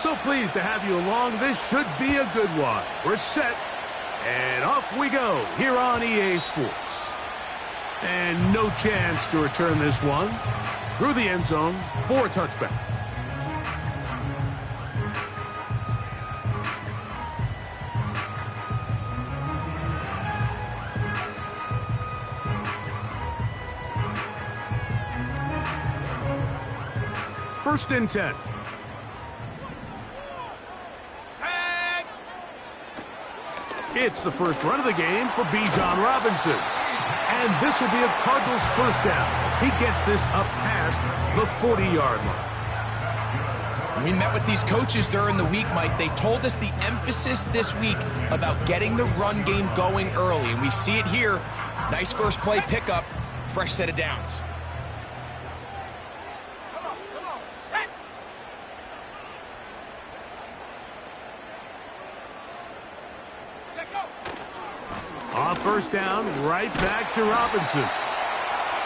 So pleased to have you along. This should be a good one. We're set, and off we go here on EA Sports. And no chance to return this one through the end zone for a touchback. First and 10. It's the first run of the game for Bijan Robinson. And this will be a Cardinals first down as he gets this up past the 40-yard line. We met with these coaches during the week, Mike. They told us the emphasis this week about getting the run game going early. And we see it here. Nice first play pickup, fresh set of downs. On first down, right back to Robinson.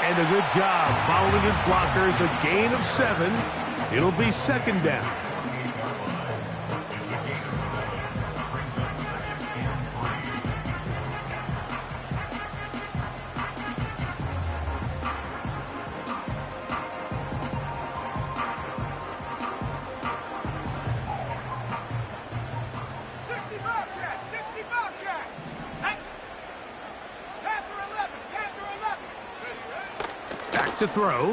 And a good job following his blockers, a gain of 7. It'll be second down. To throw.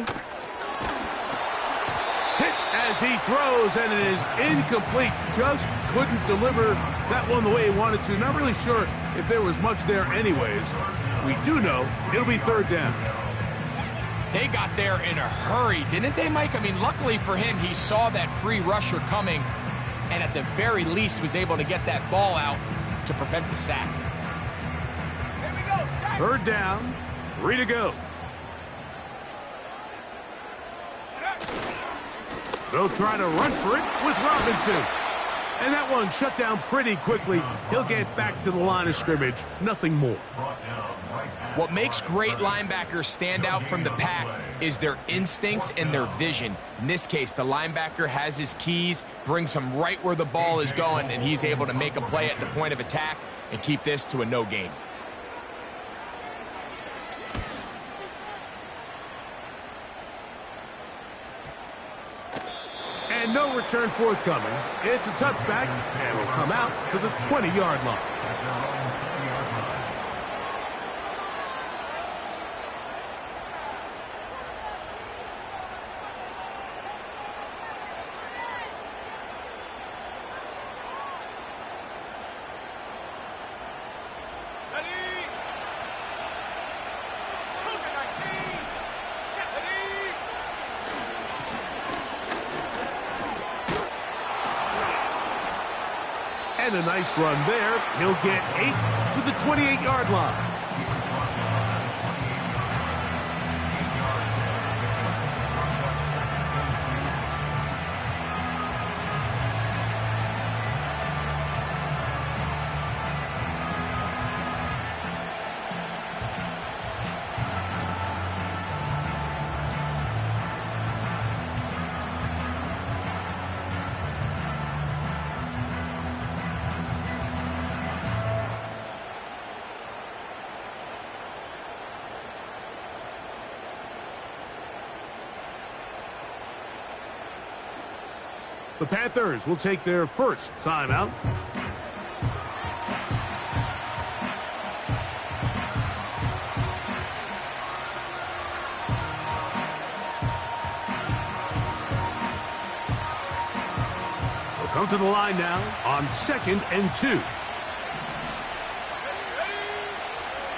Hit as he throws, and it is incomplete. Just couldn't deliver that one the way he wanted to. Not really sure if there was much there anyways. We do know it'll be third down. They got there in a hurry, didn't they, Mike? I mean, luckily for him, he saw that free rusher coming and at the very least was able to get that ball out to prevent the sack. Here we go, sack. Third down, 3 to go. They'll try to run for it with Robinson. And that one shut down pretty quickly. He'll get back to the line of scrimmage. Nothing more. What makes great linebackers stand out from the pack is their instincts and their vision. In this case, the linebacker has his keys, brings him right where the ball is going, and he's able to make a play at the point of attack and keep this to a no gain. And no return forthcoming. It's a touchback, and will come out to the 20-yard line. And a nice run there. He'll get 8 to the 28-yard line. The Panthers will take their first timeout. They'll come to the line now on 2nd and 2.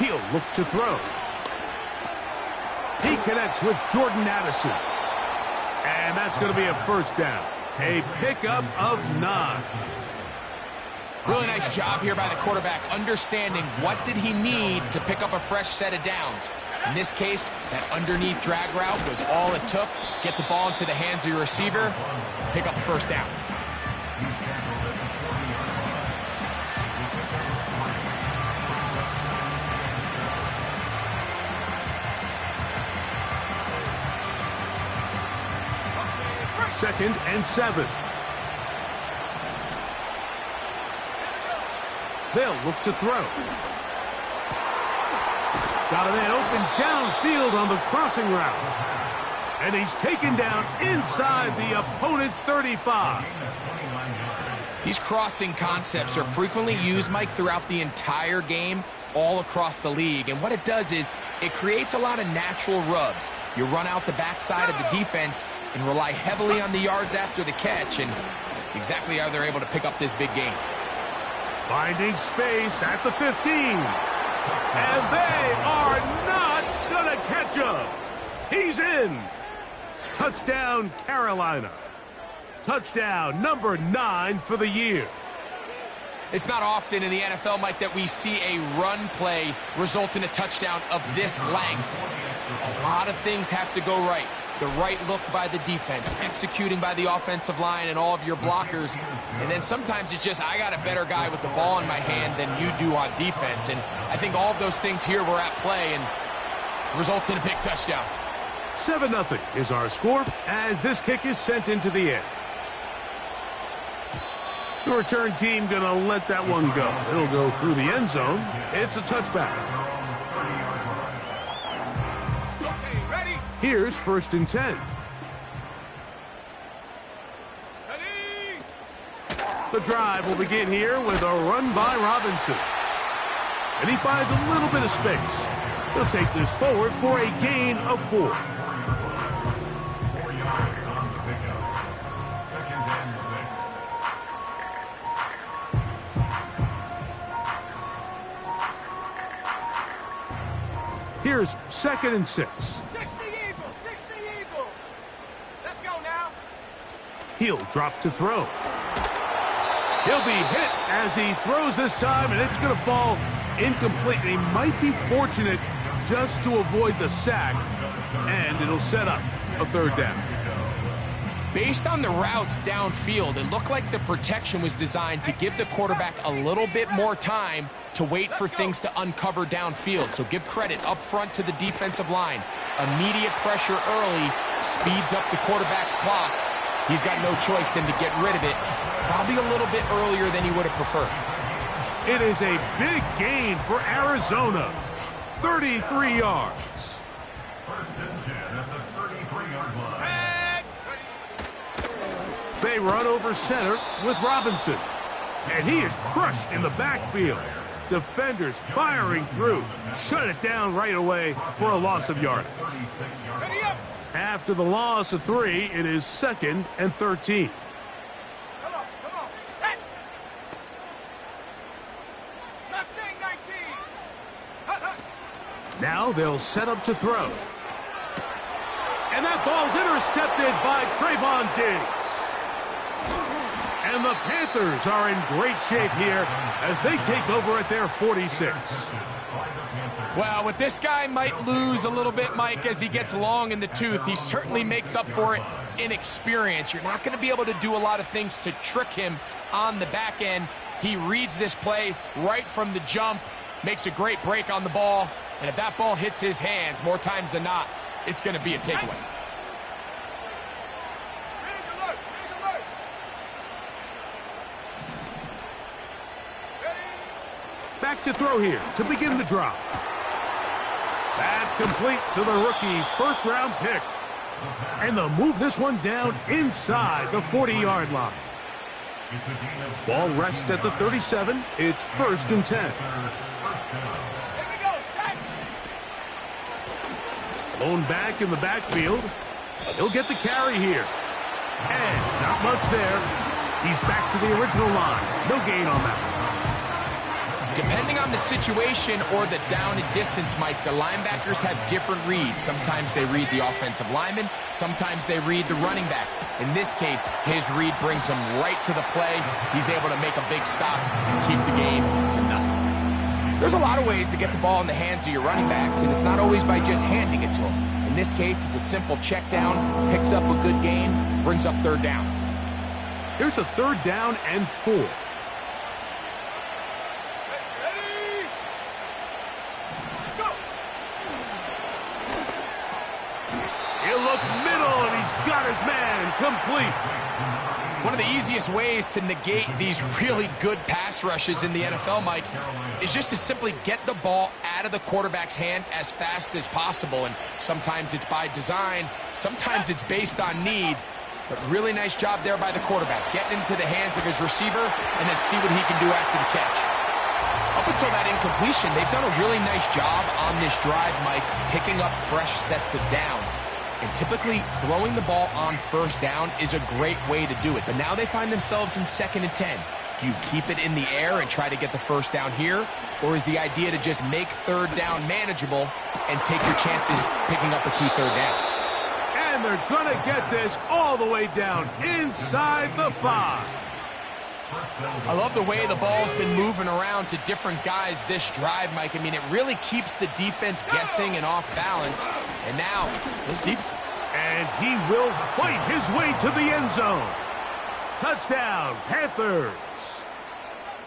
He'll look to throw. He connects with Jordan Addison. And that's going to be a first down. A pickup of 9. Really nice job here by the quarterback, understanding what did he need to pick up a fresh set of downs. In this case, that underneath drag route was all it took. Get the ball into the hands of your receiver, pick up the first down. Second and 7. They'll look to throw. Got a man open downfield on the crossing route. And he's taken down inside the opponent's 35. These crossing concepts are frequently used, Mike, throughout the entire game, all across the league. And what it does is it creates a lot of natural rubs. You run out the backside of the defense and rely heavily on the yards after the catch, and it's exactly how they're able to pick up this big game. Finding space at the 15. And they are not going to catch him. He's in. Touchdown, Carolina. Touchdown number 9 for the year. It's not often in the NFL, Mike, that we see a run play result in a touchdown of this length. A lot of things have to go right. The right look by the defense, executing by the offensive line and all of your blockers. And then sometimes it's just, I got a better guy with the ball in my hand than you do on defense. And I think all of those things here were at play and results in a big touchdown. 7-0 is our score as this kick is sent into the air. The return team going to let that one go. It'll go through the end zone. It's a touchback. Okay, ready? Here's 1st and 10. Ready? The drive will begin here with a run by Robinson. And he finds a little bit of space. He'll take this forward for a gain of 4. Here's 2nd and 6. 60 Eagle, 60 Eagle. Let's go now. He'll drop to throw. He'll be hit as he throws this time, and it's going to fall incomplete. He might be fortunate just to avoid the sack, and it'll set up a 3rd down. Based on the routes downfield, it looked like the protection was designed to give the quarterback a little bit more time to wait for things to uncover downfield. So give credit up front to the defensive line. Immediate pressure early speeds up the quarterback's clock. He's got no choice than to get rid of it, probably a little bit earlier than he would have preferred. It is a big gain for Arizona. 33 yards. They run over center with Robinson. And he is crushed in the backfield. Defenders firing through. Shut it down right away for a loss of yardage. Ready up. After the loss of 3, it is 2nd and 13. Come on, set. Mustang 19. Hut, hut. Now they'll set up to throw. And that ball's intercepted by Trayvon Diggs. And the Panthers are in great shape here as they take over at their 46. Well, with this guy might lose a little bit, Mike, as he gets long in the tooth. He certainly makes up for it in experience. You're not going to be able to do a lot of things to trick him on the back end. He reads this play right from the jump, makes a great break on the ball, and if that ball hits his hands more times than not, it's going to be a takeaway. Back to throw here to begin the drop. That's complete to the rookie first-round pick. And they'll move this one down inside the 40-yard line. Ball rests at the 37. It's 1st and 10. Here we go, set. Lone back in the backfield. He'll get the carry here. And not much there. He's back to the original line. No gain on that. Depending on the situation or the down and distance, Mike, the linebackers have different reads. Sometimes they read the offensive lineman. Sometimes they read the running back. In this case, his read brings him right to the play. He's able to make a big stop and keep the game to nothing. There's a lot of ways to get the ball in the hands of your running backs, and it's not always by just handing it to them. In this case, it's a simple check down, picks up a good gain, brings up 3rd down. Here's a 3rd down and 4. He'll look middle, and he's got his man complete. One of the easiest ways to negate these really good pass rushes in the NFL, Mike, is just to simply get the ball out of the quarterback's hand as fast as possible. And sometimes it's by design, sometimes it's based on need. But really nice job there by the quarterback, getting into the hands of his receiver and then see what he can do after the catch. Up until that incompletion, they've done a really nice job on this drive, Mike, picking up fresh sets of downs. And typically, throwing the ball on first down is a great way to do it. But now they find themselves in 2nd and 10. Do you keep it in the air and try to get the first down here? Or is the idea to just make 3rd down manageable and take your chances picking up a key 3rd down? And they're going to get this all the way down inside the 5. I love the way the ball's been moving around to different guys this drive, Mike. I mean, it really keeps the defense guessing and off balance. And now, this defense... And he will fight his way to the end zone. Touchdown, Panthers.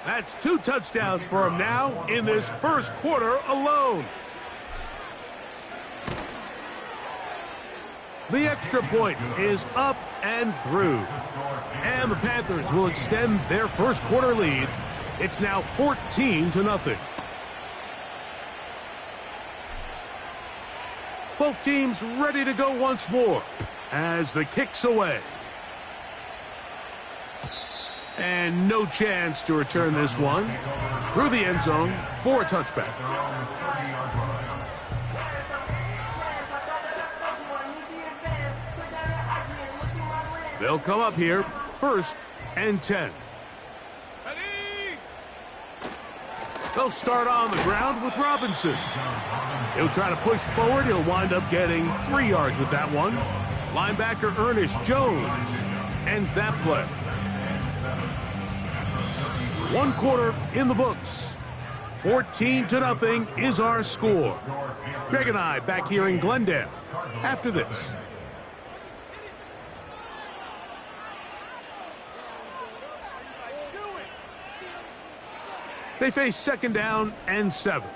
That's 2 touchdowns for him now in this first quarter alone. The extra point is up and through. And the Panthers will extend their first quarter lead. It's now 14-0. Both teams ready to go once more as the kick's away. And no chance to return this one through the end zone for a touchback. They'll come up here, 1st and 10. They'll start on the ground with Robinson. He'll try to push forward. He'll wind up getting 3 yards with that one. Linebacker Ernest Jones ends that play. 1 quarter in the books. 14-0 is our score. Greg and I back here in Glendale after this. They face 2nd down and 7.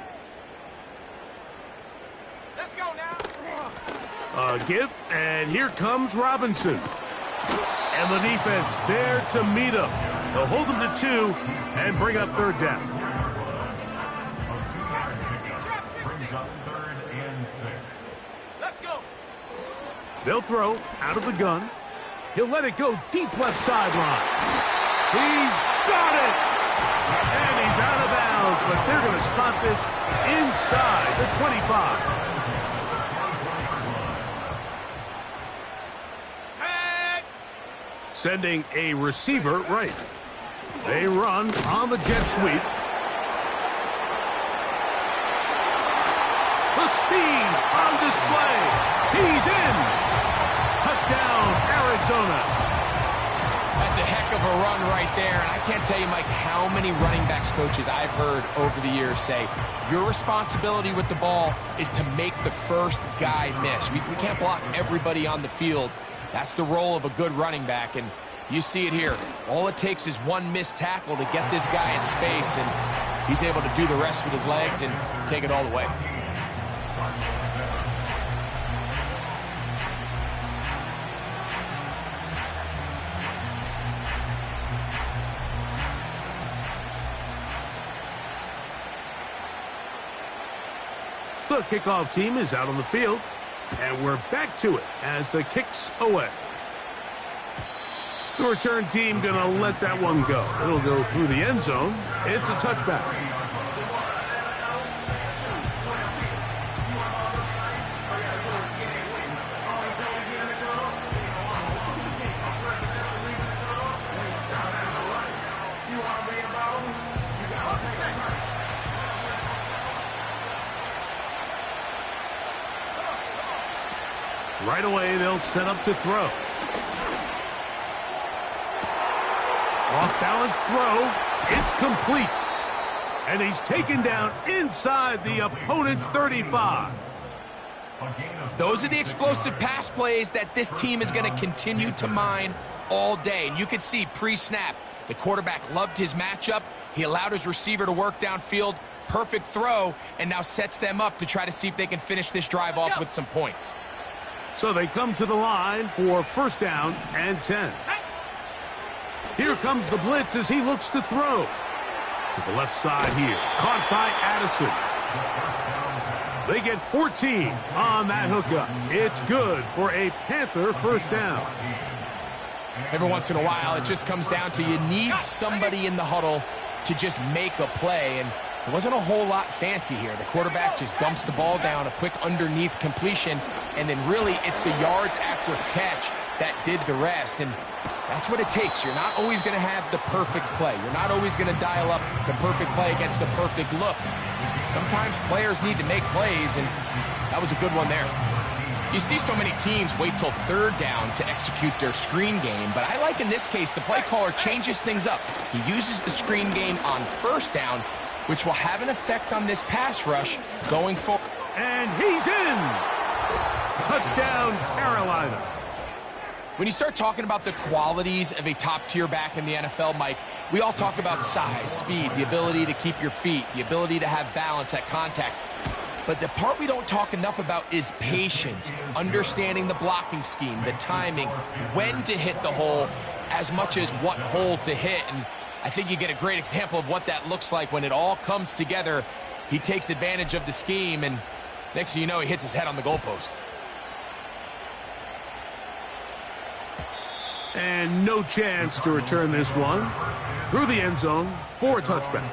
Let's go now. A give, and here comes Robinson. And the defense there to meet him. They'll hold him to 2 and bring up 3rd down. Let's go. They'll throw out of the gun. He'll let it go deep left sideline. He's got it. And he's out of bounds, but they're going to spot this inside the 25. Set. Sending a receiver right. They run on the jet sweep. The speed on display. He's in. Touchdown, Arizona. That's a heck of a run right there. And I can't tell you, Mike, how many running backs coaches I've heard over the years say, your responsibility with the ball is to make the first guy miss. We can't block everybody on the field. That's the role of a good running back. And you see it here. All it takes is 1 missed tackle to get this guy in space, and he's able to do the rest with his legs and take it all the way. The kickoff team is out on the field, and we're back to it as the kick's away. The return team going to let that one go. It'll go through the end zone. It's a touchback. Right away, they'll set up to throw. Off-balance throw. It's complete. And he's taken down inside the opponent's 35. Those are the explosive pass plays that this team is going to continue to mine all day. And you can see pre-snap, the quarterback loved his matchup. He allowed his receiver to work downfield. Perfect throw, and now sets them up to try to see if they can finish this drive off with some points. So they come to the line for 1st down and 10. Here comes the blitz as he looks to throw. To the left side here. Caught by Addison. They get 14 on that hookup. It's good for a Panther first down. Every once in a while, it just comes down to you need somebody in the huddle to just make a play, and it wasn't a whole lot fancy here. The quarterback just dumps the ball down, a quick underneath completion, and then really it's the yards after catch that did the rest, and that's what it takes. You're not always going to have the perfect play. You're not always going to dial up the perfect play against the perfect look. Sometimes players need to make plays, and that was a good one there. You see so many teams wait till third down to execute their screen game, but I like in this case the play caller changes things up. He uses the screen game on first down, which will have an effect on this pass rush going forward. And he's in! Touchdown, Carolina. When you start talking about the qualities of a top-tier back in the NFL, Mike, we all talk about size, speed, the ability to keep your feet, the ability to have balance at contact. But the part we don't talk enough about is patience, understanding the blocking scheme, the timing, when to hit the hole, as much as what hole to hit. And I think you get a great example of what that looks like when it all comes together. He takes advantage of the scheme, and next thing you know, he hits his head on the goalpost. And no chance to return this one through the end zone for a touchback.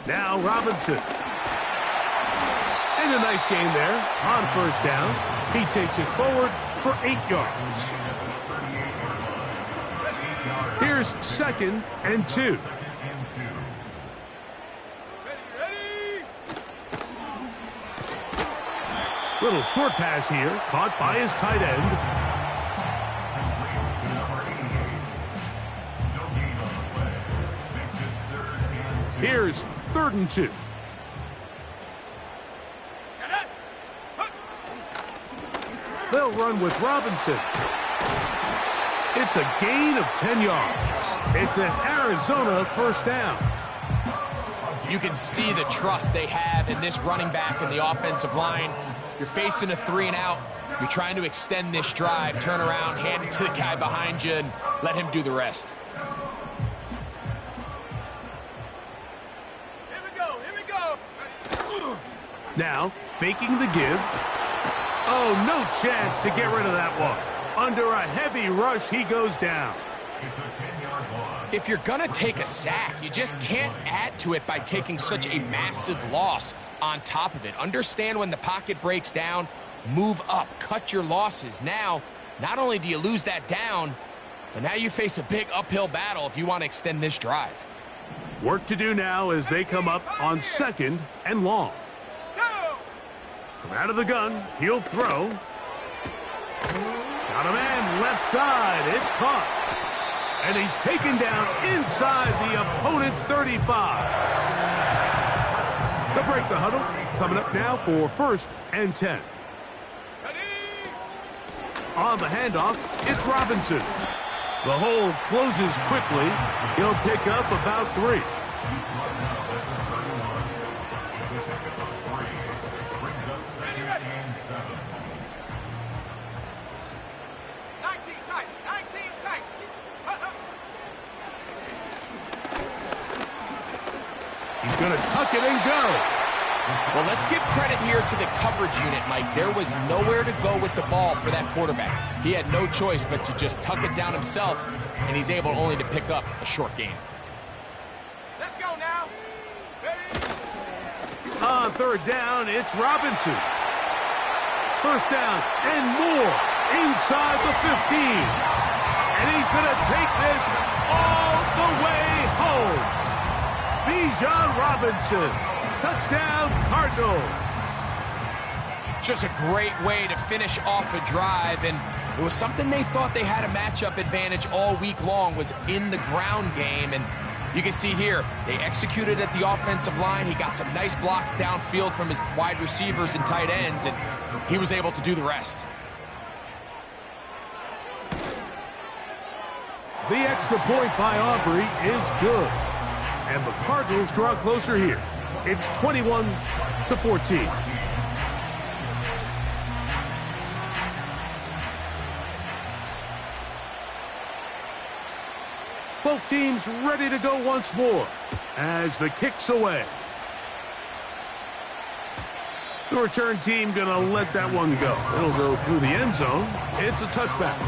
Now Robinson. And a nice gain there on first down. He takes it forward for 8 yards. Here's 2nd and 2. Little short pass here, caught by his tight end. Here's 3rd and 2. They'll run with Robinson. It's a gain of 10 yards. It's an Arizona first down. You can see the trust they have in this running back and the offensive line. You're facing a 3-and-out. You're trying to extend this drive, turn around, hand it to the guy behind you, and let him do the rest. Here we go. Now, faking the give. Oh, no chance to get rid of that one. Under a heavy rush, he goes down. If you're going to take a sack, you just can't add to it by taking such a massive loss on top of it. Understand when the pocket breaks down, move up, cut your losses. Now, not only do you lose that down, but now you face a big uphill battle if you want to extend this drive. Work to do now as they come up on 2nd and long. From out of the gun, he'll throw. Got a man left side. It's caught. And he's taken down inside the opponent's 35. They'll break the huddle. Coming up now for 1st and 10. On the handoff, it's Robinson. The hole closes quickly. He'll pick up about 3. He's going to tuck it and go. Well, let's give credit here to the coverage unit, Mike. There was nowhere to go with the ball for that quarterback. He had no choice but to just tuck it down himself, and he's able only to pick up a short gain. Let's go now. Ready? On 3rd down, it's Robinson. First down and more inside the 15. And he's going to take this all the way home. Bijan Robinson, touchdown Cardinals. Just a great way to finish off a drive, and it was something they thought they had a matchup advantage all week long, was in the ground game. And you can see here, they executed at the offensive line. He got some nice blocks downfield from his wide receivers and tight ends, and he was able to do the rest. The extra point by Aubrey is good. And the Cardinals draw closer here. It's 21-14. Both teams ready to go once more as the kick's away. The return team going to let that one go. It'll go through the end zone. It's a touchback.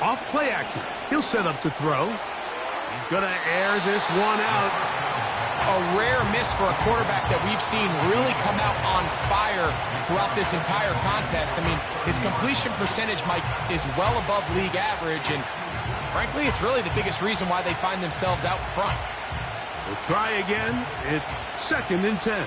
Off play action. He'll set up to throw. He's going to air this one out. A rare miss for a quarterback that we've seen really come out on fire throughout this entire contest. I mean, his completion percentage, Mike, is well above league average, and frankly, it's really the biggest reason why they find themselves out front. We'll try again. It's 2nd and 10.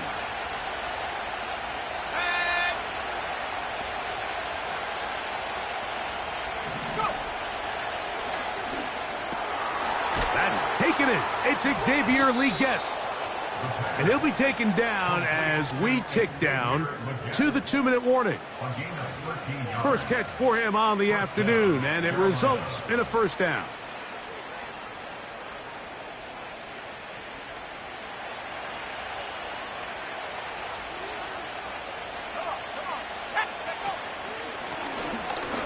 Taking it. It's Xavier Legette. And he'll be taken down as we tick down to the 2-minute warning. First catch for him on the afternoon, and it results in a first down.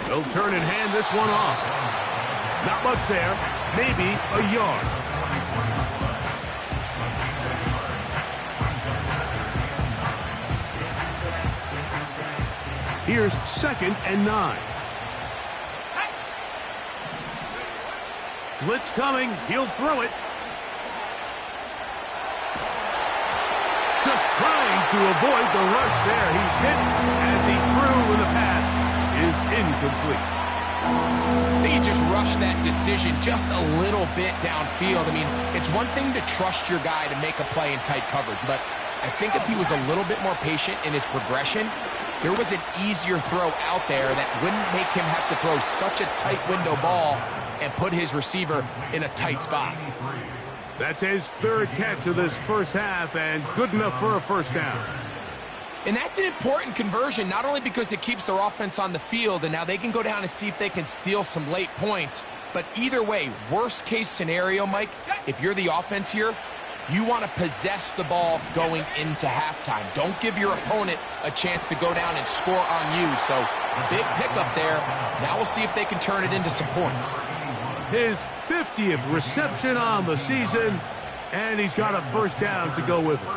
They'll turn and hand this one off. Not much there. Maybe a yard. Here's 2nd and 9. Blitz coming. He'll throw it. Just trying to avoid the rush there. He's hit as he threw, and the pass is incomplete. I think he just rushed that decision just a little bit downfield. I mean, it's one thing to trust your guy to make a play in tight coverage, but I think if he was a little bit more patient in his progression, there was an easier throw out there that wouldn't make him have to throw such a tight window ball and put his receiver in a tight spot. That's his 3rd catch of this first half, and good enough for a first down. And that's an important conversion, not only because it keeps their offense on the field, and now they can go down and see if they can steal some late points, but either way, worst case scenario, Mike, if you're the offense here, you want to possess the ball going into halftime. Don't give your opponent a chance to go down and score on you. So, big pickup there. Now we'll see if they can turn it into some points. His 50th reception on the season, and he's got a first down to go with it.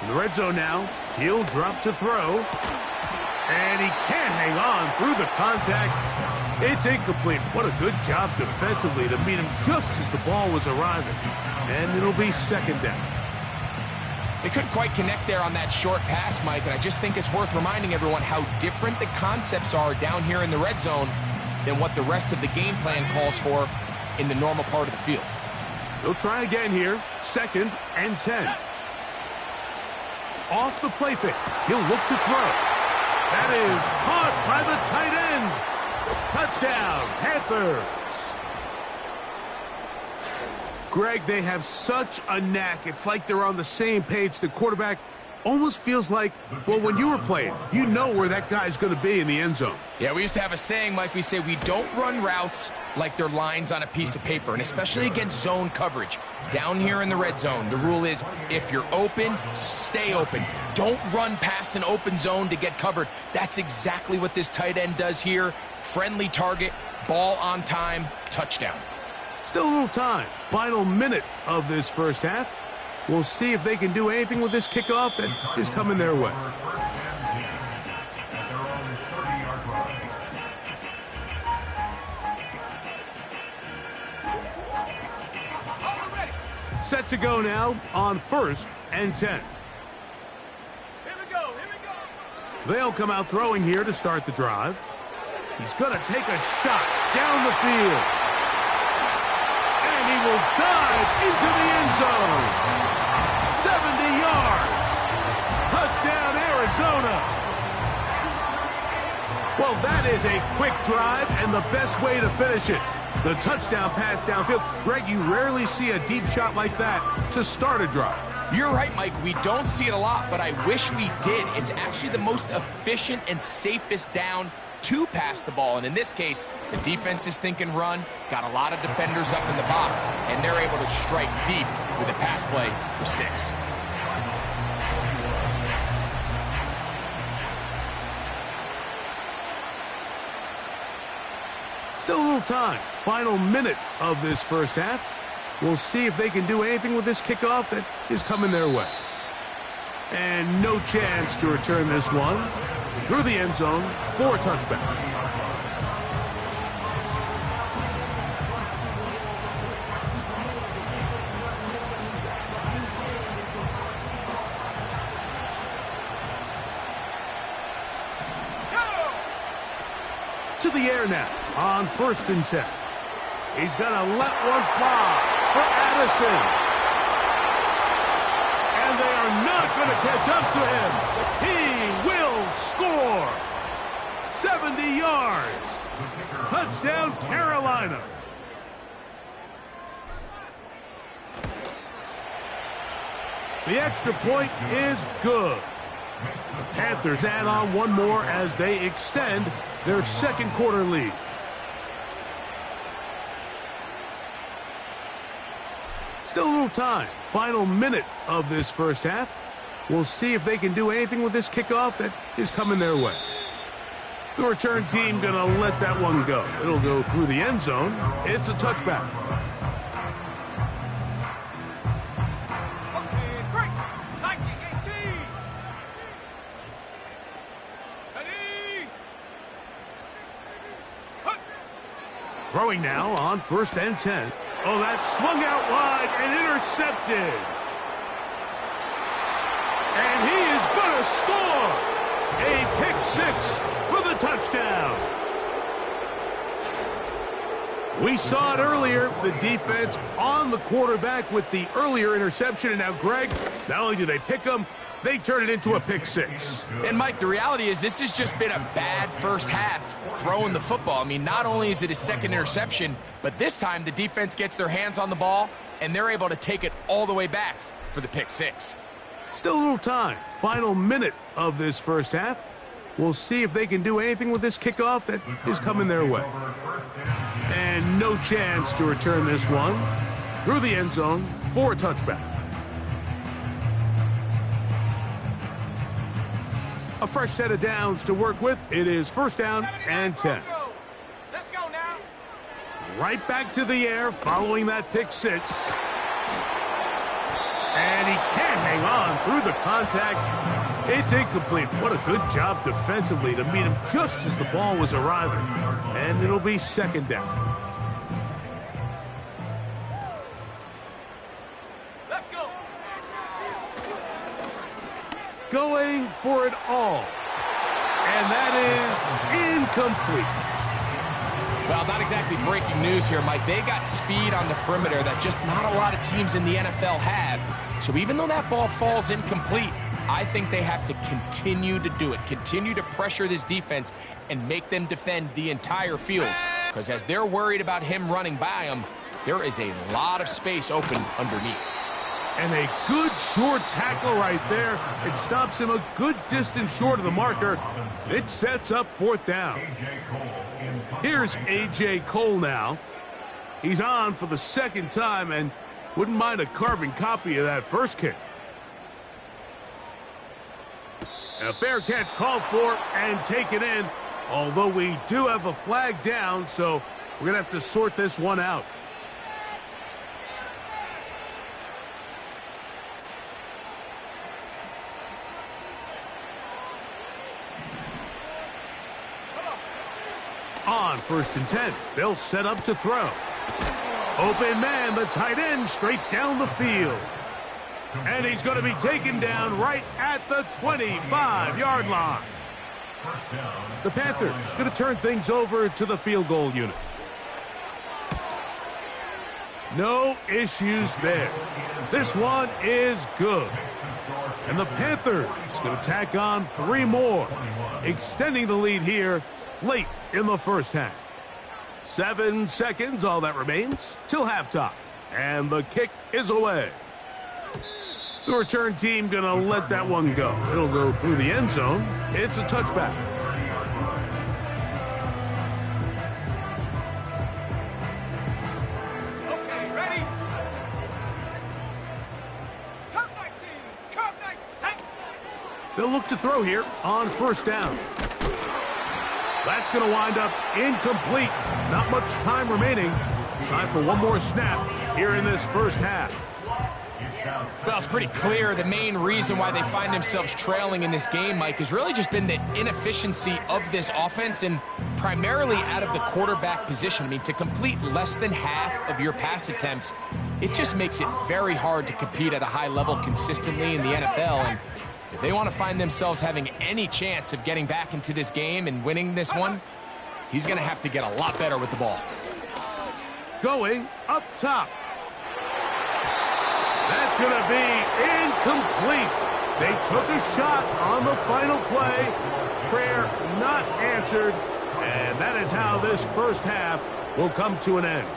In the red zone now, he'll drop to throw. And he can't hang on through the contact. It's incomplete. What a good job defensively to meet him just as the ball was arriving. And it'll be 2nd down. They couldn't quite connect there on that short pass, Mike, and I just think it's worth reminding everyone how different the concepts are down here in the red zone than what the rest of the game plan calls for in the normal part of the field. They'll try again here. 2nd and 10. Off the play fake. He'll look to throw. That is caught by the tight end. Touchdown, Panthers. Greg, they have such a knack. It's like they're on the same page. The quarterback almost feels like, well, when you were playing, you know where that guy's going to be in the end zone. Yeah, we used to have a saying, Mike, we say we don't run routes like they're lines on a piece of paper, and especially against zone coverage. Down here in the red zone, the rule is if you're open, stay open. Don't run past an open zone to get covered. That's exactly what this tight end does here. Friendly target, ball on time, touchdown. Still a little time. Final minute of this first half. We'll see if they can do anything with this kickoff that is coming their way. Set to go now on 1st and 10. Here we go. They'll come out throwing here to start the drive. He's going to take a shot down the field. And he will dive into the end zone. 70 yards. Touchdown, Arizona. Well, that is a quick drive and the best way to finish it. The touchdown pass downfield. Greg, you rarely see a deep shot like that to start a drive. You're right, Mike. We don't see it a lot, but I wish we did. It's actually the most efficient and safest down to pass the ball. And in this case, the defense is thinking run, got a lot of defenders up in the box, and they're able to strike deep with a pass play for 6. Still a little time. Final minute of this first half. We'll see if they can do anything with this kickoff that is coming their way. And no chance to return this one through the end zone for a touchback. To the air now on 1st and 10. He's going to let one fly for Addison. And they are not going to catch up to him. He will score. 70 yards. Touchdown, Carolina. The extra point is good. The Panthers add on one more as they extend their second quarter lead. Still a little time. Final minute of this first half. We'll see if they can do anything with this kickoff that is coming their way. The return team going to let that one go. It'll go through the end zone. It's a touchback. Throwing now on 1st and 10. Oh, that swung out wide and intercepted. And he is going to score. A pick 6 for the touchdown. We saw it earlier, the defense on the quarterback with the earlier interception. And now, Greg, not only do they pick him, they turn it into a pick 6. And, Mike, the reality is this has just been a bad first half throwing the football. I mean, not only is it his second interception, but this time the defense gets their hands on the ball, and they're able to take it all the way back for the pick 6. Still a little time. Final minute of this first half. We'll see if they can do anything with this kickoff that is coming their way. And no chance to return this one through the end zone for a touchback. A fresh set of downs to work with. It is 1st down and 10. Let's go now. Right back to the air following that pick 6. And he can't hang on through the contact. It's incomplete. What a good job defensively to meet him just as the ball was arriving. And it'll be 2nd down. Let's go. Going for it all. And that is incomplete. Well, not exactly breaking news here, Mike. They got speed on the perimeter that just not a lot of teams in the NFL have. So even though that ball falls incomplete, I think they have to continue to do it. Continue to pressure this defense and make them defend the entire field. Because as they're worried about him running by them, there is a lot of space open underneath. And a good short tackle right there. It stops him a good distance short of the marker. It sets up 4th down. Here's A.J. Cole now. He's on for the 2nd time and wouldn't mind a carbon copy of that first kick. A fair catch called for and taken in. Although we do have a flag down, so we're going to have to sort this one out. On 1st and 10, they'll set up to throw. Open man, the tight end, straight down the field. And he's going to be taken down right at the 25-yard line. The Panthers going to turn things over to the field goal unit. No issues there. This one is good. And the Panthers going to tack on 3 more, extending the lead here late in the first half. 7 seconds, all that remains, till halftime. And the kick is away. The return team going to let that one go. It'll go through the end zone. It's a touchback. Okay, ready? Come back, teams. Come back. Set. They'll look to throw here on first down. That's going to wind up incomplete. Not much time remaining. Time for one more snap here in this first half. Well, it's pretty clear the main reason why they find themselves trailing in this game, Mike, has really just been the inefficiency of this offense and primarily out of the quarterback position. I mean, to complete less than half of your pass attempts, it just makes it very hard to compete at a high level consistently in the NFL. And if they want to find themselves having any chance of getting back into this game and winning this one, he's going to have to get a lot better with the ball. Going up top. That's going to be incomplete. They took a shot on the final play. Prayer not answered. And that is how this first half will come to an end.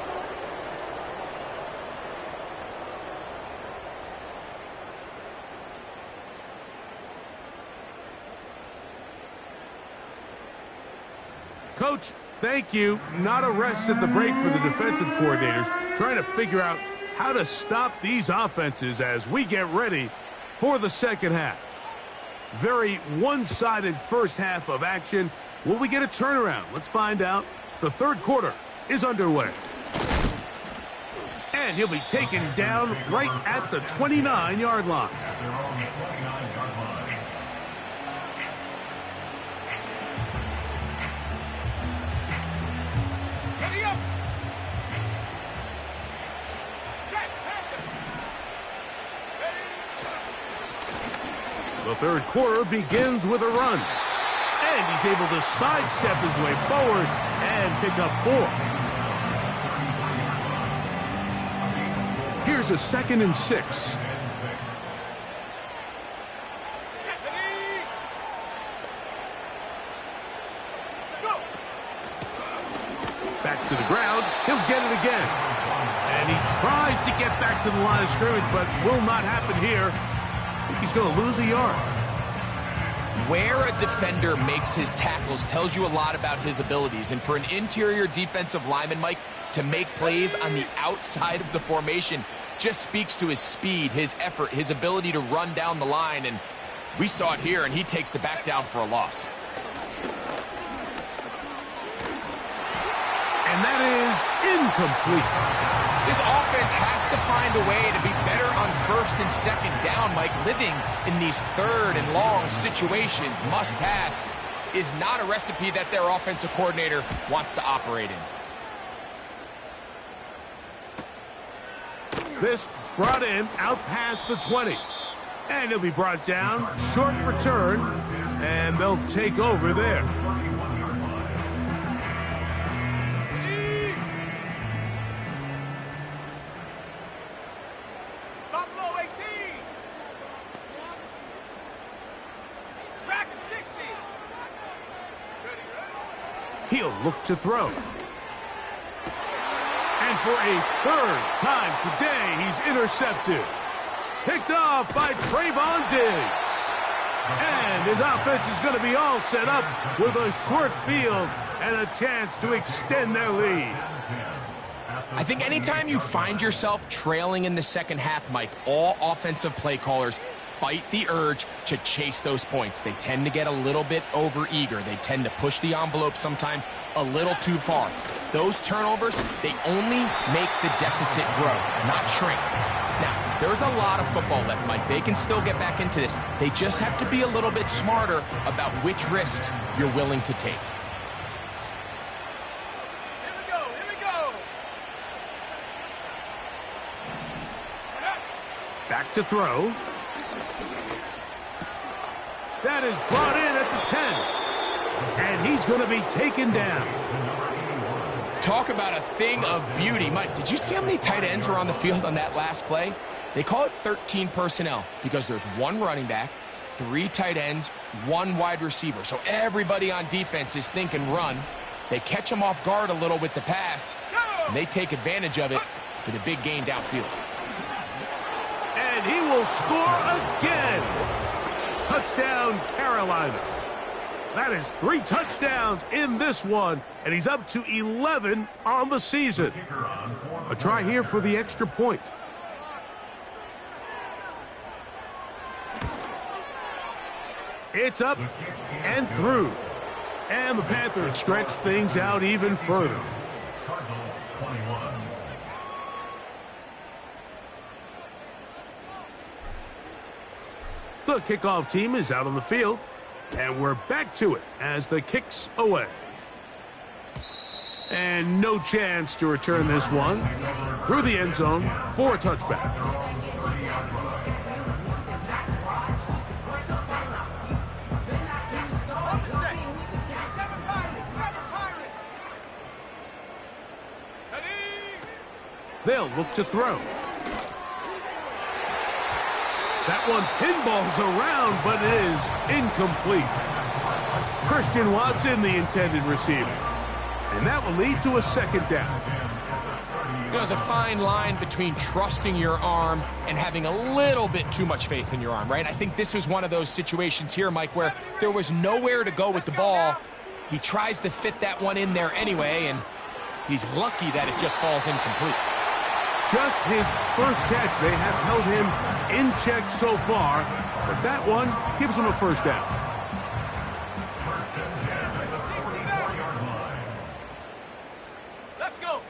Coach, thank you. Not a rest at the break for the defensive coordinators, trying to figure out how to stop these offenses as we get ready for the second half. Very one-sided first half of action. Will we get a turnaround? Let's find out. The third quarter is underway. And he'll be taken down right at the 29-yard line. Ready up. The third quarter begins with a run. And he's able to sidestep his way forward and pick up 4. Here's a 2nd and 6. Back to the ground. He'll get it again. And he tries to get back to the line of scrimmage, but will not happen here. I think he's going to lose a yard. Where a defender makes his tackles tells you a lot about his abilities. And for an interior defensive lineman, Mike, to make plays on the outside of the formation just speaks to his speed, his effort, his ability to run down the line. And we saw it here, and he takes the back down for a loss. And that is incomplete. This offense has to find a way to be better on first and second down, Mike. Living in these third and long situations, must pass, is not a recipe that their offensive coordinator wants to operate in. This brought in out past the 20. And he'll be brought down, short return, and they'll take over there. Buffalo 18. Dragon 60. He'll look to throw. And for a third time today, he's intercepted. Picked off by Trayvon Diggs. And his offense is going to be all set up with a short field and a chance to extend their lead. I think anytime you find yourself trailing in the second half, Mike, all offensive play callers fight the urge to chase those points. They tend to get a little bit overeager. They tend to push the envelope sometimes a little too far. Those turnovers, they only make the deficit grow, not shrink. Now, there's a lot of football left, Mike. They can still get back into this. They just have to be a little bit smarter about which risks you're willing to take. Here we go. Here we go. Back to throw. That is brought in at the 10. And he's going to be taken down. Talk about a thing of beauty. Mike, did you see how many tight ends were on the field on that last play? They call it 13 personnel because there's one running back, 3 tight ends, 1 wide receiver. So everybody on defense is thinking run. They catch them off guard a little with the pass, and they take advantage of it with a big gain downfield. And he will score again. Touchdown, Carolina. That is 3 touchdowns in this one, and he's up to 11 on the season. A try here for the extra point. It's up and through. And the Panthers stretch things out even further. The kickoff team is out on the field. And we're back to it as the kick's away. And no chance to return this one through the end zone for a touchback. They'll look to throw. That one pinballs around, but it is incomplete. Christian Watson, the intended receiver. And that will lead to a second down. There's a fine line between trusting your arm and having a little bit too much faith in your arm, right? I think this was one of those situations here, Mike, where there was nowhere to go with the ball. He tries to fit that one in there anyway, and he's lucky that it just falls incomplete. Just his first catch. They have held him in check so far, but that one gives him a first down. Let's go.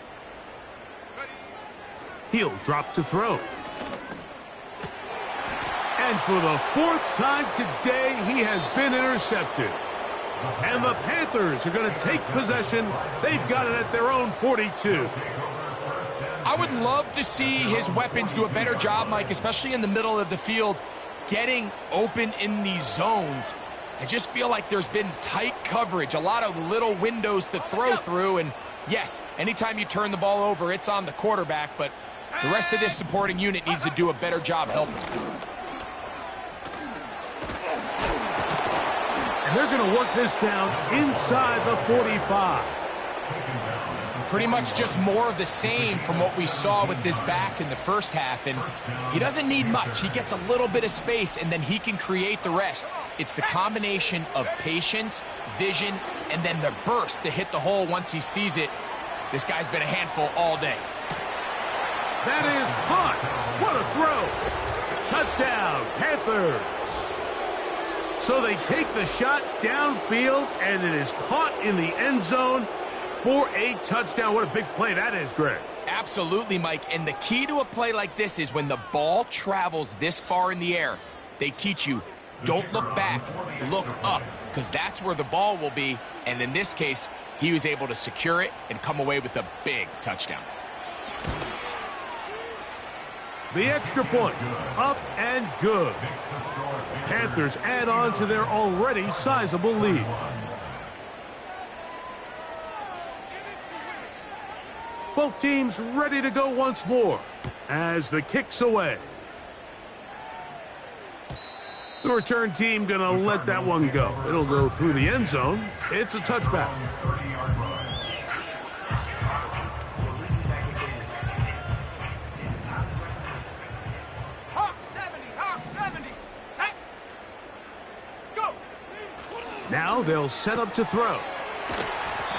He'll drop to throw. And for the 4th time today, he has been intercepted. And the Panthers are going to take possession. They've got it at their own 42. I would love to see his weapons do a better job, Mike, especially in the middle of the field, getting open in these zones. I just feel like there's been tight coverage, a lot of little windows to throw through, and yes, anytime you turn the ball over, it's on the quarterback, but the rest of this supporting unit needs to do a better job helping. And they're going to work this down inside the 45. Pretty much just more of the same from what we saw with this back in the first half, and he doesn't need much. He gets a little bit of space, and then he can create the rest. It's the combination of patience, vision, and then the burst to hit the hole once he sees it. This guy's been a handful all day. That is caught. What a throw. Touchdown, Panthers. So they take the shot downfield, and it is caught in the end zone for a touchdown. What a big play that is, Greg. Absolutely, Mike. And the key to a play like this is when the ball travels this far in the air, they teach you, don't look back, look up, because that's where the ball will be. And in this case, he was able to secure it and come away with a big touchdown. The extra point, up and good. Panthers add on to their already sizable lead. Both teams ready to go once more as the kick's away. The return team going to let that one go. It'll go through the end zone. It's a touchback. Hawk 70, Hawk 70. Set. Go. Now they'll set up to throw.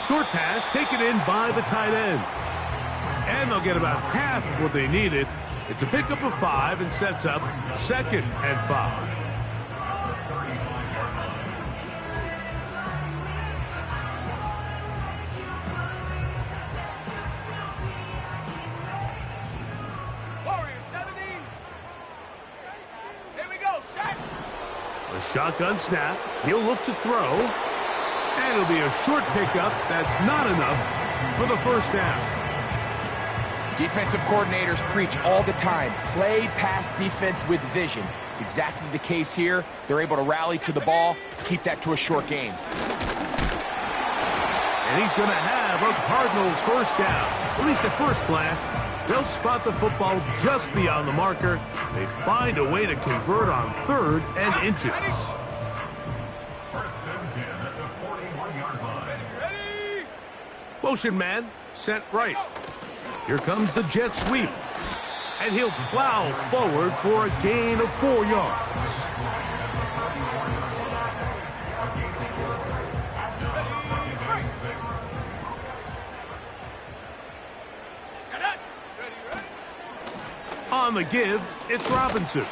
Short pass taken in by the tight end. And they'll get about half of what they needed. It's a pickup of 5 and sets up 2nd and 5. Warrior 70. Here we go. Set. A shotgun snap. He'll look to throw. And it'll be a short pickup. That's not enough for the first down. Defensive coordinators preach all the time, play pass defense with vision. It's exactly the case here. They're able to rally to the ball, keep that to a short game. And he's going to have a Cardinals first down. At least at first glance, they'll spot the football just beyond the marker. They find a way to convert on 3rd and inches. Motion man sent right. Here comes the jet sweep. And he'll plow forward for a gain of 4 yards. On the give, it's Robinson.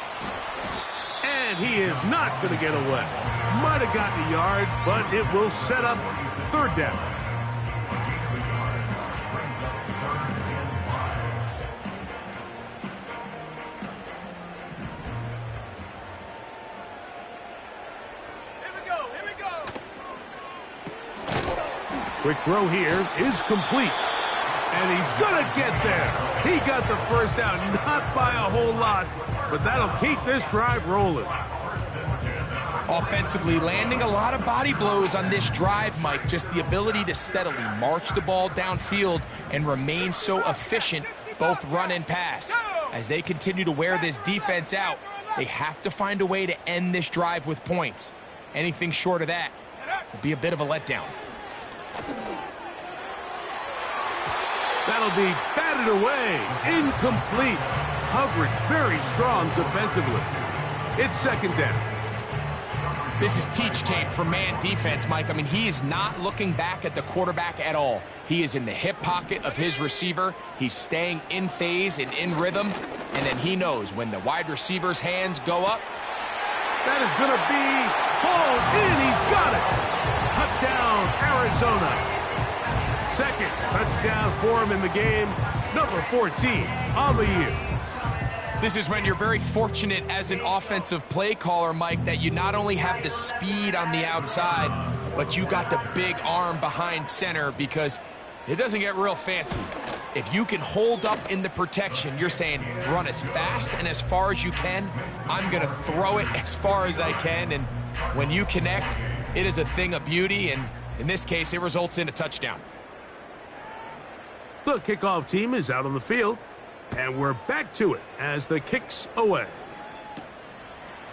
And he is not going to get away. Might have gotten a yard, but it will set up 3rd down. Quick throw here is complete. And he's going to get there. He got the first down, not by a whole lot, but that'll keep this drive rolling. Offensively, landing a lot of body blows on this drive, Mike. Just the ability to steadily march the ball downfield and remain so efficient, both run and pass. As they continue to wear this defense out, they have to find a way to end this drive with points. Anything short of that will be a bit of a letdown. That'll be batted away. Incomplete. Coverage very strong defensively. It's 2nd down. This is teach tape for man defense, Mike. I mean, he is not looking back at the quarterback at all. He is in the hip pocket of his receiver. He's staying in phase and in rhythm. And then he knows when the wide receiver's hands go up. That is going to be hauled in. He's got it. Touchdown, Arizona. 2nd touchdown for him in the game. Number 14 on the year. This is when you're very fortunate as an offensive play caller, Mike, that you not only have the speed on the outside, but you got the big arm behind center, because it doesn't get real fancy. If you can hold up in the protection, you're saying run as fast and as far as you can. I'm going to throw it as far as I can. And when you connect, it is a thing of beauty. And in this case, it results in a touchdown. The kickoff team is out on the field, and we're back to it as the kick's away.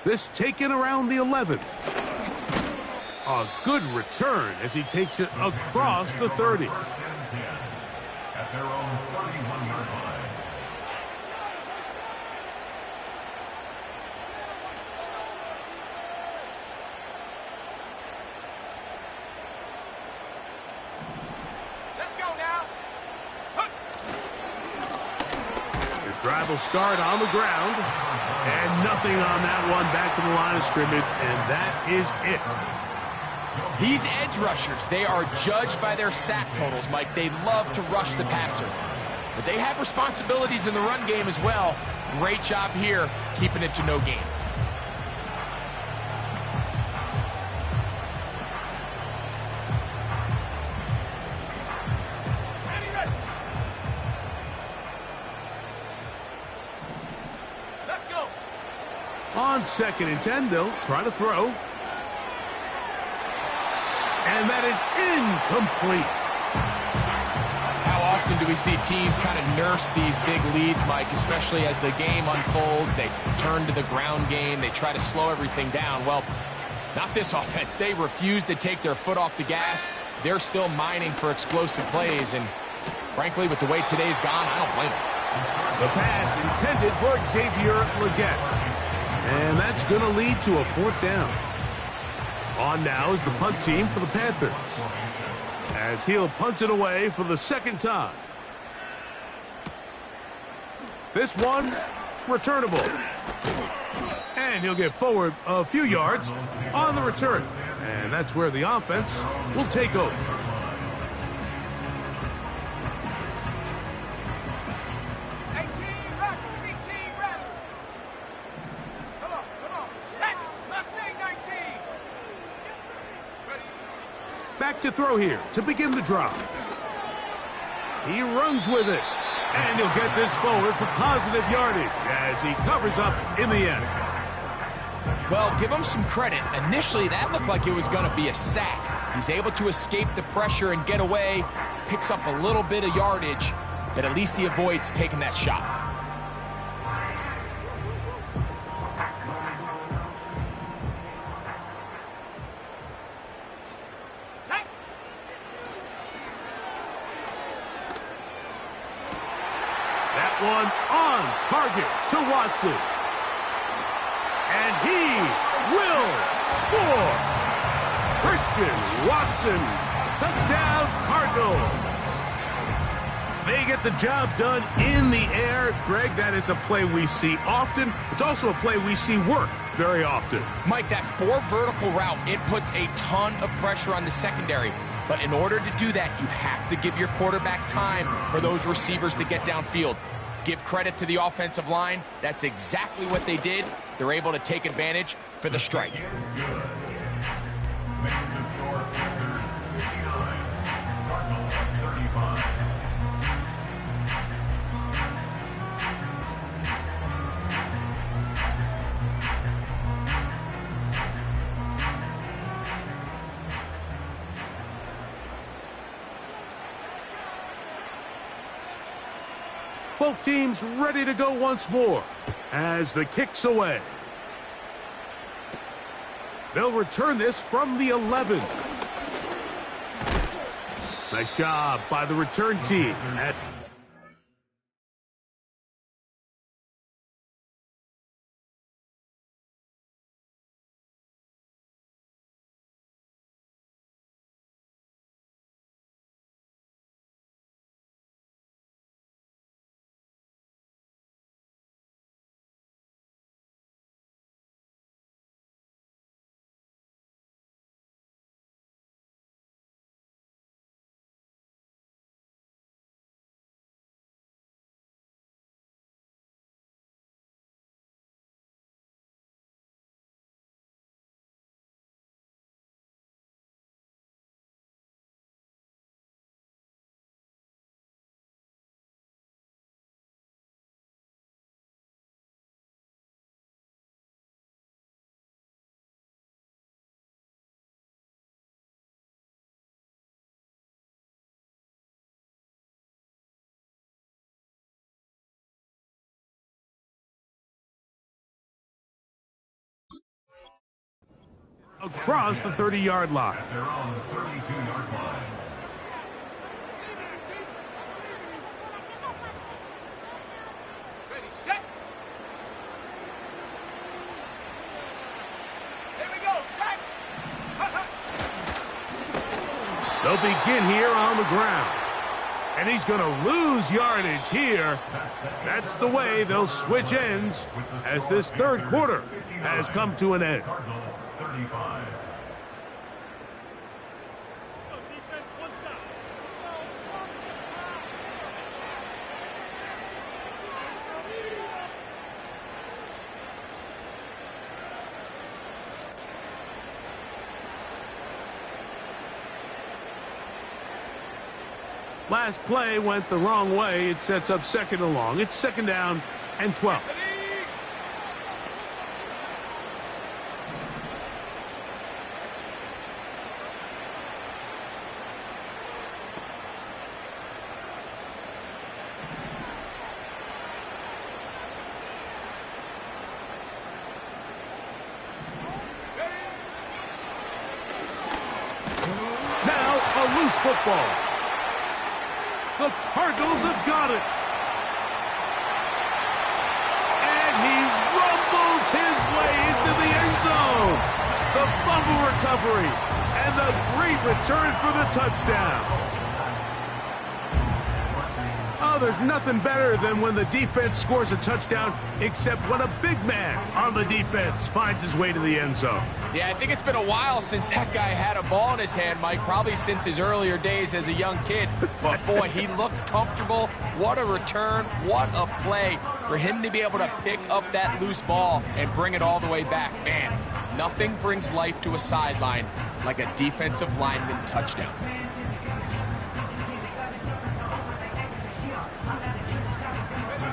This taken around the 11. A good return as he takes it across the 30. At their own 31-yard line. Drive will start on the ground, and nothing on that one. Back to the line of scrimmage, and that is it. These edge rushers, they are judged by their sack totals, Mike. They love to rush the passer, but they have responsibilities in the run game as well. Great job here, keeping it to no gain. On 2nd and 10, they'll try to throw. And that is incomplete. How often do we see teams kind of nurse these big leads, Mike, especially as the game unfolds? They turn to the ground game. They try to slow everything down. Well, not this offense. They refuse to take their foot off the gas. They're still mining for explosive plays. And frankly, with the way today's gone, I don't blame them. The pass intended for Xavier Legette. And that's going to lead to a 4th down. On now is the punt team for the Panthers, as he'll punt it away for the 2nd time. This one, returnable. And he'll get forward a few yards on the return. And that's where the offense will take over. Back to throw here to begin the drive. He runs with it. And he'll get this forward for positive yardage as he covers up in the end. Well, give him some credit. Initially, that looked like it was going to be a sack. He's able to escape the pressure and get away, picks up a little bit of yardage, but at least he avoids taking that shot. That one on target to Watson. And he will score. Christian Watson, touchdown Cardinals. They get the job done in the air. Greg, that is a play we see often. It's also a play we see work very often. Mike, that 4 vertical route, it puts a ton of pressure on the secondary. But in order to do that, you have to give your quarterback time for those receivers to get downfield. Give credit to the offensive line. That's exactly what they did. They're able to take advantage for the strike. Makes the score Packers 59, Cardinals 35. Both teams ready to go once more as the kick's away. They'll return this from the 11. Nice job by the return team. Across the 30-yard line. At their own 32-yard line. Ready, set. Here we go, set. They'll begin here on the ground. And he's going to lose yardage here. That's the way they'll switch ends as this third quarter has come to an end. Cardinals 35. Last play went the wrong way. It sets up second and long. It's second down and 12. Now a loose football. The Cardinals have got it. And he rumbles his way into the end zone. The fumble recovery and the great return for the touchdown. Oh, there's nothing better than when the defense scores a touchdown, except when a big man on the defense finds his way to the end zone. Yeah, I think it's been a while since that guy had a ball in his hand, Mike, probably since his earlier days as a young kid. But, boy, he looked comfortable. What a return. What a play for him to be able to pick up that loose ball and bring it all the way back. Man, nothing brings life to a sideline like a defensive lineman touchdown.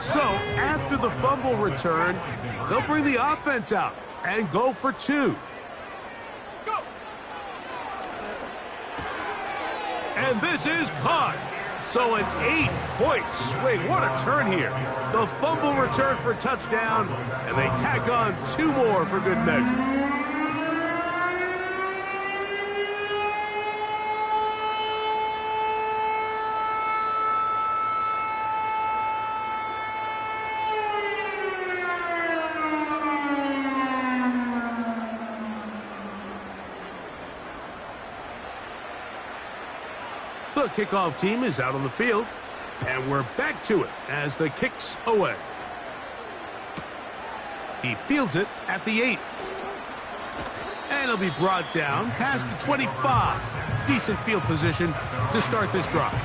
So, after the fumble return, they'll bring the offense out and go for 2. And this is caught. So an 8-point swing. What a turn here. The fumble return for touchdown, and they tack on 2 more for good measure. The kickoff team is out on the field, and we're back to it as the kick's away. He fields it at the 8. And he'll be brought down past the 25. Decent field position to start this drive.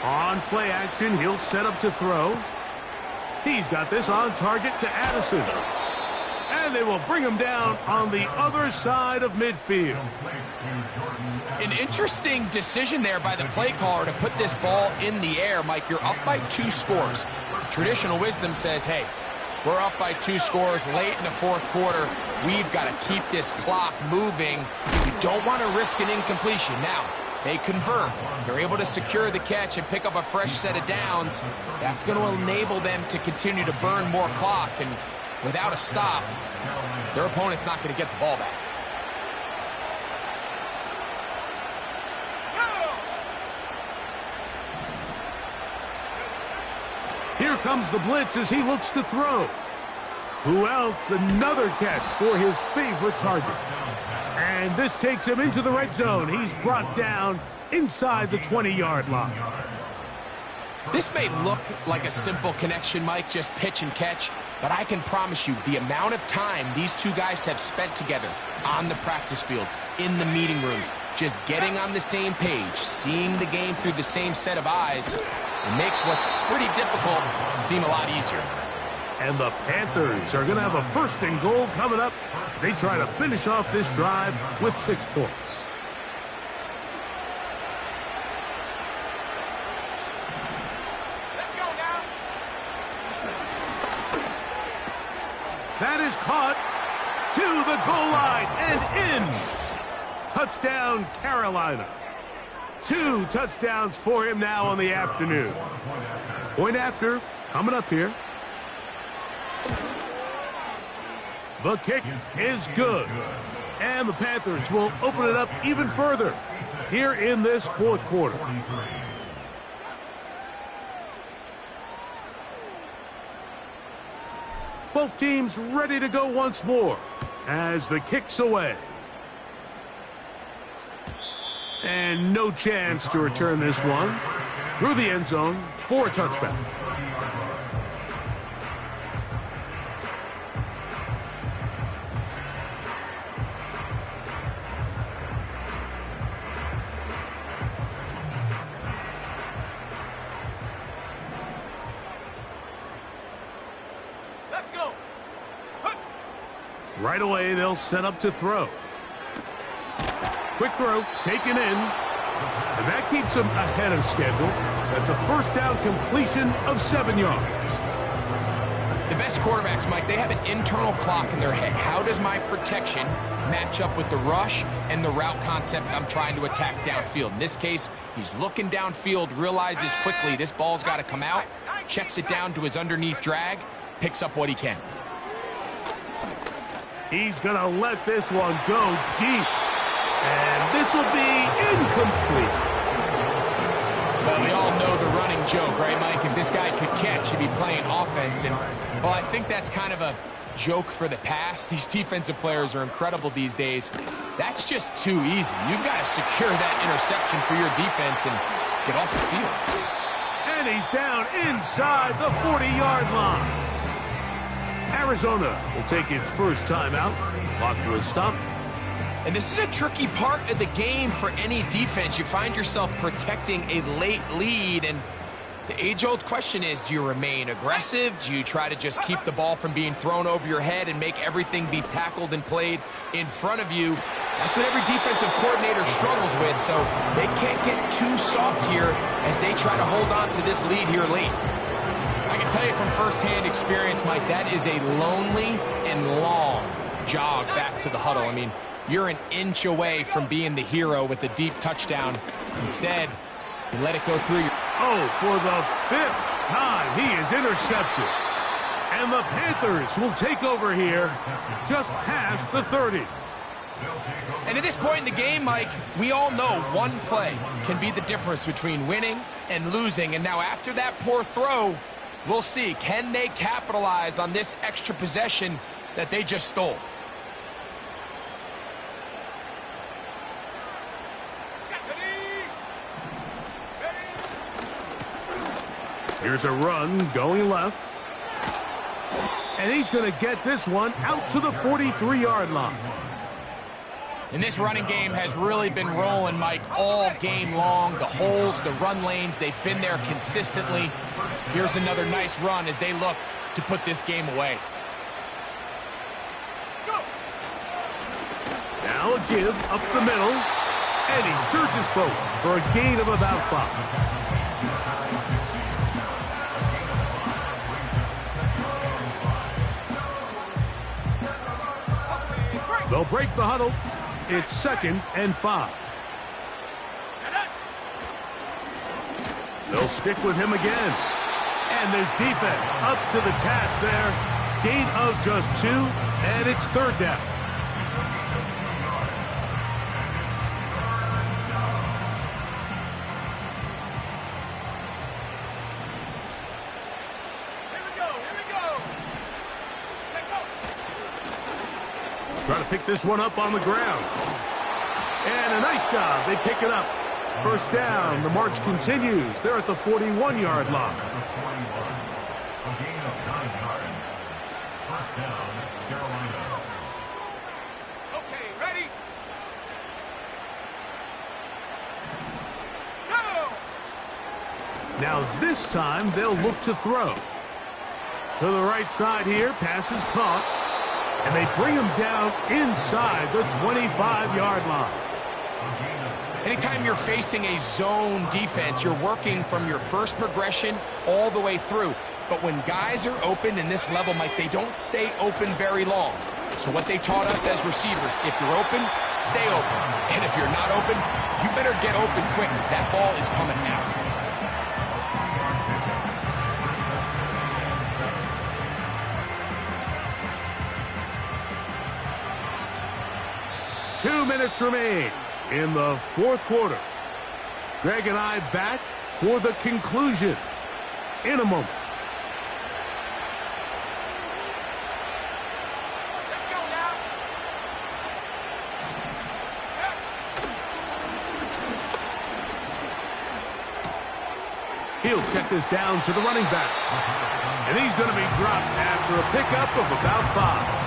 On play action, he'll set up to throw. He's got this on target to Addison. And they will bring him down on the other side of midfield. An interesting decision there by the play caller to put this ball in the air. Mike, you're up by 2 scores. Traditional wisdom says, hey, we're up by 2 scores late in the 4th quarter. We've got to keep this clock moving. We don't want to risk an incompletion. Now, they convert. They're able to secure the catch and pick up a fresh set of downs. That's going to enable them to continue to burn more clock. And without a stop, their opponent's not going to get the ball back. Here comes the blitz as he looks to throw. Who else? Another catch for his favorite target. And this takes him into the red zone. He's brought down inside the 20-yard line. This may look like a simple connection, Mike, just pitch and catch, but I can promise you the amount of time these 2 guys have spent together on the practice field, in the meeting rooms, just getting on the same page, seeing the game through the same set of eyes, it makes what's pretty difficult seem a lot easier. And the Panthers are going to have a 1st and goal coming up. They try to finish off this drive with 6 points. Let's go now. That is caught to the goal line and in. Touchdown, Carolina. 2 touchdowns for him now on the afternoon. Point after coming up here. The kick is good. And the Panthers will open it up even further here in this 4th quarter. Both teams ready to go once more as the kick's away. And no chance to return this one through the end zone for a touchback. Let's go. Right away, they'll set up to throw. Quick throw, taken in. And that keeps them ahead of schedule. That's a 1st down completion of 7 yards. The best quarterbacks, Mike, they have an internal clock in their head. How does my protection match up with the rush and the route concept I'm trying to attack downfield? In this case, he's looking downfield, realizes quickly this ball's got to come out, checks it down to his underneath drag, picks up what he can. He's going to let this one go deep. And this will be incomplete. Well, we all know the running joke, right, Mike? If this guy could catch, he'd be playing offense. And, well, I think that's kind of a joke for the past. These defensive players are incredible these days. That's just too easy. You've got to secure that interception for your defense and get off the field. And he's down inside the 40-yard line. Arizona will take its first timeout. Clock will stop. And this is a tricky part of the game for any defense. You find yourself protecting a late lead, and The age-old question is, do you remain aggressive? Do you try to just keep the ball from being thrown over your head and make everything be tackled and played in front of you? That's what every defensive coordinator struggles with, so they can't get too soft here as they try to hold on to this lead here late. I can tell you from firsthand experience, Mike, that is a lonely and long jog back to the huddle. I mean, you're an inch away from being the hero with a deep touchdown. Instead, you let it go through your... Oh, for the 5th time, he is intercepted. And the Panthers will take over here just past the 30. And at this point in the game, Mike, we all know one play can be the difference between winning and losing. And now after that poor throw, we'll see, can they capitalize on this extra possession that they just stole? Here's a run going left. And he's going to get this one out to the 43-yard line. And this running game has really been rolling, Mike, all game long. The holes, the run lanes, they've been there consistently. Here's another nice run as they look to put this game away. Now a give up the middle. And he surges forward for a gain of about 5. They'll break the huddle. It's 2nd and 5. They'll stick with him again. And this defense up to the task there. Gain of just 2, and it's 3rd down. Try to pick this one up on the ground. And a nice job. They pick it up. 1st down. The march continues. They're at the 41-yard line. A gain of 9 yards. 1st down, Carolina. Okay, ready? Go! Now this time they'll look to throw. To the right side here. Pass is caught. And they bring him down inside the 25-yard line. Anytime you're facing a zone defense, you're working from your first progression all the way through. But when guys are open in this level, Mike, they don't stay open very long. So what they taught us as receivers, if you're open, stay open. And if you're not open, you better get open quick because that ball is coming out. 2 minutes remain in the 4th quarter. Greg and I back for the conclusion in a moment. Let's go now. He'll check this down to the running back. And he's going to be dropped after a pickup of about 5.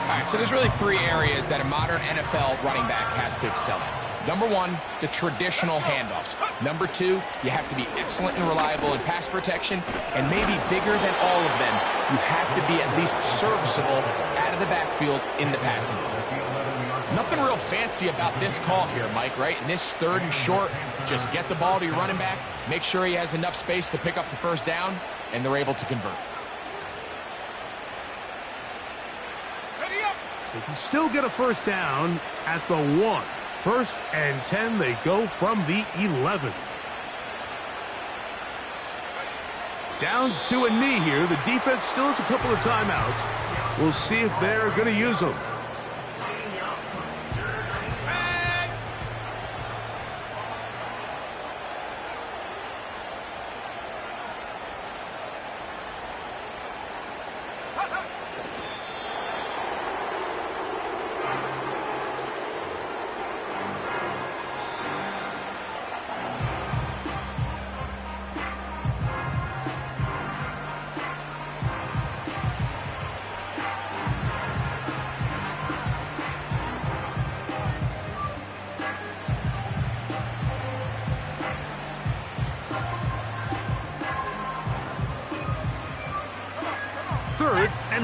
All right, so there's really 3 areas that a modern NFL running back has to excel in. Number 1, the traditional handoffs. Number 2, you have to be excellent and reliable in pass protection. And maybe bigger than all of them, you have to be at least serviceable out of the backfield in the passing game. Nothing real fancy about this call here, Mike, right? In this 3rd and short, just get the ball to your running back, make sure he has enough space to pick up the 1st down, and they're able to convert. They can still get a 1st down at the 1. 1st and 10, they go from the 11. Down to a knee here. The defense still has a couple of timeouts. We'll see if they're going to use them.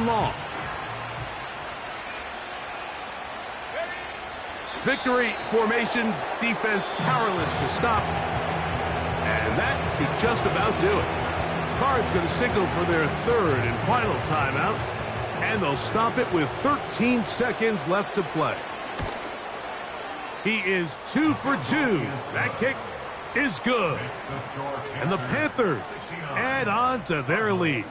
long. Victory formation, defense powerless to stop. And that should just about do it. Cards going to signal for their third and final timeout. And they'll stop it with 13 seconds left to play. He is 2 for 2. That kick is good. And the Panthers add on to their lead.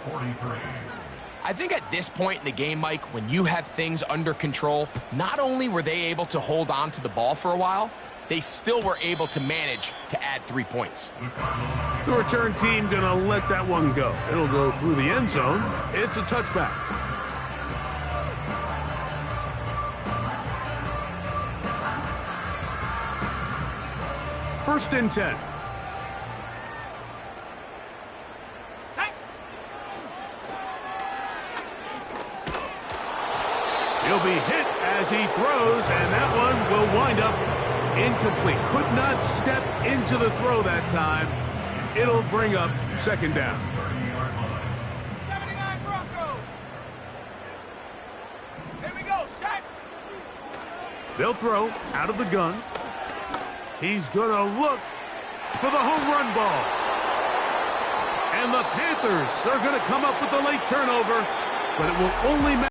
I think at this point in the game, Mike, when you have things under control, not only were they able to hold on to the ball for a while, they still were able to manage to add 3 points. The return team going to let that one go. It'll go through the end zone. It's a touchback. First and 10. He'll be hit as he throws, and that one will wind up incomplete. Could not step into the throw that time. It'll bring up second down. 79 Broncos. Here we go, sack. They'll throw out of the gun. He's going to look for the home run ball. And the Panthers are going to come up with the late turnover, but it will only matter.